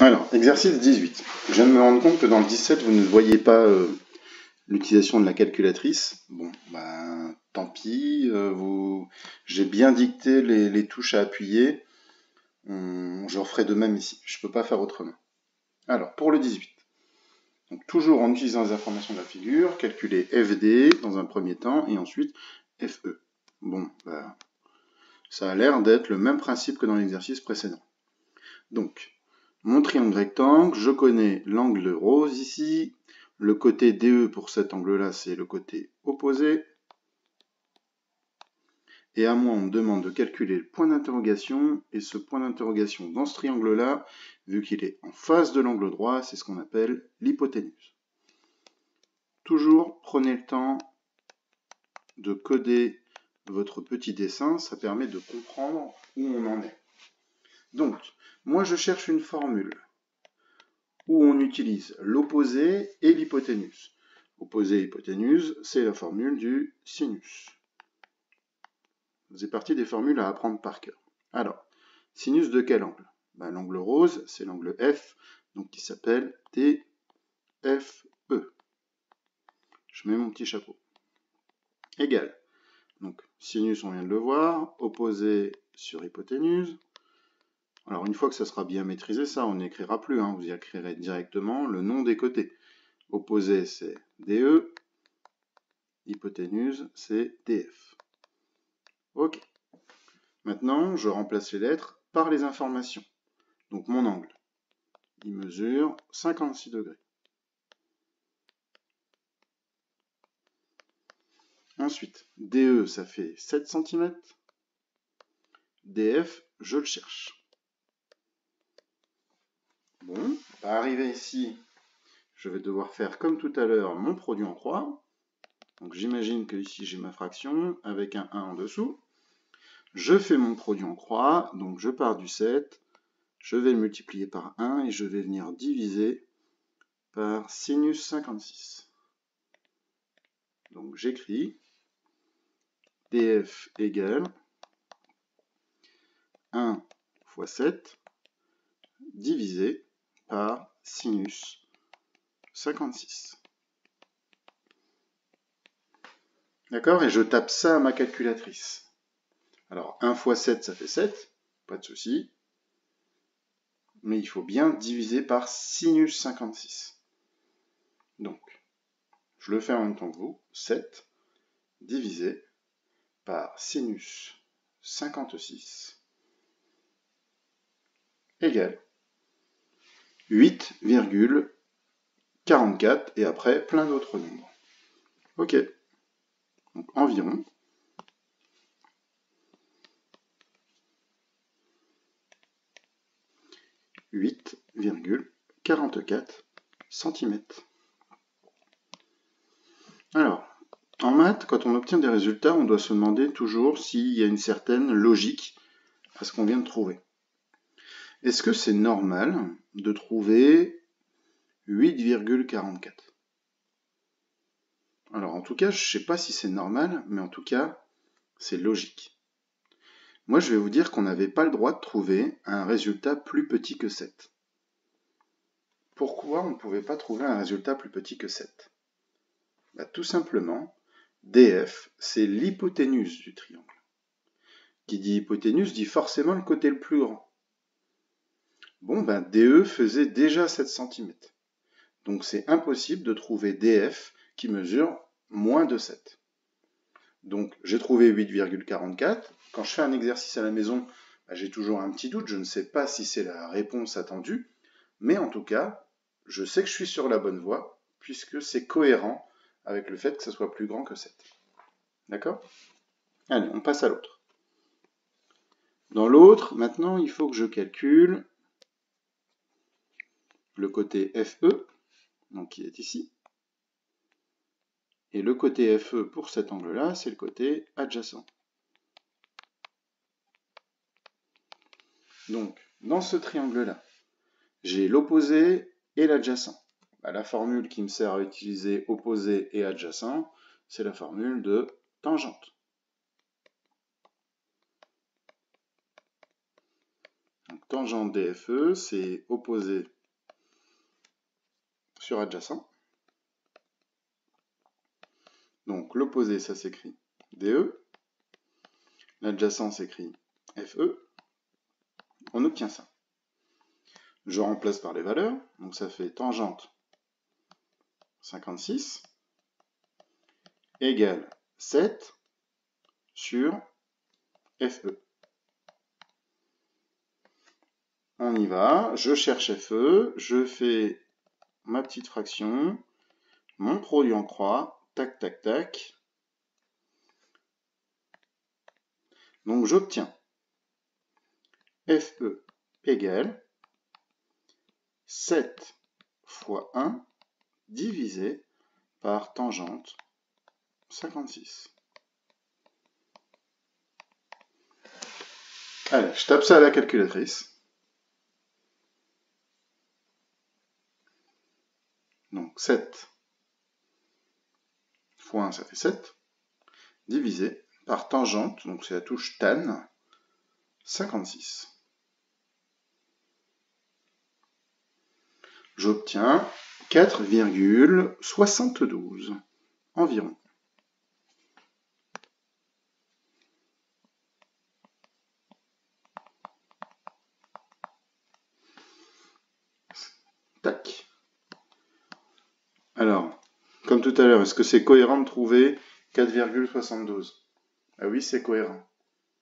Alors, exercice 18. Je viens de me rendre compte que dans le 17, vous ne voyez pas l'utilisation de la calculatrice. Bon, bah, tant pis. J'ai bien dicté les touches à appuyer. Je referai de même ici. Je ne peux pas faire autrement. Alors, pour le 18. Donc, toujours en utilisant les informations de la figure, calculer FD dans un premier temps et ensuite FE. Bon, bah, ça a l'air d'être le même principe que dans l'exercice précédent. Donc, mon triangle rectangle, je connais l'angle rose ici. Le côté DE pour cet angle-là, c'est le côté opposé. Et à moi, on me demande de calculer le point d'interrogation. Et ce point d'interrogation dans ce triangle-là, vu qu'il est en face de l'angle droit, c'est ce qu'on appelle l'hypoténuse. Toujours, prenez le temps de coder votre petit dessin. Ça permet de comprendre où on en est. Donc, moi, je cherche une formule où on utilise l'opposé et l'hypoténuse. Opposé et hypoténuse, c'est la formule du sinus. C'est parti des formules à apprendre par cœur. Alors, sinus de quel angle? L'angle rose, c'est l'angle F, donc qui s'appelle DFE. Je mets mon petit chapeau. Égal. Donc, sinus, on vient de le voir, opposé sur hypoténuse. Alors, une fois que ça sera bien maîtrisé, ça, on n'écrira plus, vous y écrirez directement le nom des côtés. Opposé, c'est DE. Hypoténuse, c'est DF. Ok. Maintenant, je remplace les lettres par les informations. Donc, mon angle, il mesure 56 degrés. Ensuite, DE, ça fait 7 cm. DF, je le cherche. Bon, on va arriver ici. Je vais devoir faire, comme tout à l'heure, mon produit en croix. Donc, j'imagine que ici, j'ai ma fraction avec un 1 en dessous. Je fais mon produit en croix, donc je pars du 7. Je vais le multiplier par 1 et je vais venir diviser par sinus 56. Donc j'écris DF égale 1 fois 7 divisé par sinus 56. D'accord? Et je tape ça à ma calculatrice. Alors 1 fois 7, ça fait 7, pas de souci. Mais il faut bien diviser par sinus 56. Donc, je le fais en même temps que vous. 7 divisé par sinus 56 égale 8,44 et après plein d'autres nombres. Ok. Donc environ 8,44 cm. Alors, en maths, quand on obtient des résultats, on doit se demander toujours s'il y a une certaine logique à ce qu'on vient de trouver. Est-ce que c'est normal de trouver 8,44? Alors en tout cas, je ne sais pas si c'est normal, mais en tout cas, c'est logique. Moi, je vais vous dire qu'on n'avait pas le droit de trouver un résultat plus petit que 7. Pourquoi on ne pouvait pas trouver un résultat plus petit que 7? Tout simplement, DF, c'est l'hypoténuse du triangle. Qui dit hypoténuse dit forcément le côté le plus grand. Bon, DE faisait déjà 7 cm. Donc c'est impossible de trouver DF qui mesure moins de 7. Donc j'ai trouvé 8,44. Quand je fais un exercice à la maison, j'ai toujours un petit doute. Je ne sais pas si c'est la réponse attendue. Mais en tout cas, je sais que je suis sur la bonne voie, puisque c'est cohérent avec le fait que ça soit plus grand que 7. D'accord? Allez, on passe à l'autre. Dans l'autre, maintenant, il faut que je calcule le côté FE, donc qui est ici. Et le côté FE pour cet angle-là, c'est le côté adjacent. Donc, dans ce triangle-là, j'ai l'opposé et l'adjacent. La formule qui me sert à utiliser opposé et adjacent, c'est la formule de tangente. Donc, tangente DFE, c'est opposé sur adjacent. Donc l'opposé, ça s'écrit DE. L'adjacent s'écrit FE. On obtient ça. Je remplace par les valeurs. Donc ça fait tangente 56 égale 7 sur FE. On y va. Je cherche FE. Je fais ma petite fraction. Mon produit en croix. Tac, tac, tac. Donc j'obtiens FE égale 7 fois 1 divisé par tangente 56. Allez, je tape ça à la calculatrice. Donc 7 fois 1, ça fait 7, divisé par tangente, donc c'est la touche tan, 56. J'obtiens 4,72 environ. Tac. Alors, comme tout à l'heure, est-ce que c'est cohérent de trouver 4,72? Ah oui, c'est cohérent.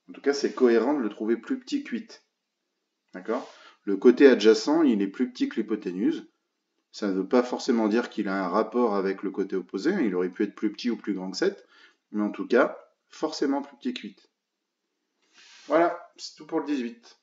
En tout cas, c'est cohérent de le trouver plus petit que 8. D'accord? Le côté adjacent, il est plus petit que l'hypoténuse. Ça ne veut pas forcément dire qu'il a un rapport avec le côté opposé. Il aurait pu être plus petit ou plus grand que 7. Mais en tout cas, forcément plus petit que 8. Voilà, c'est tout pour le 18.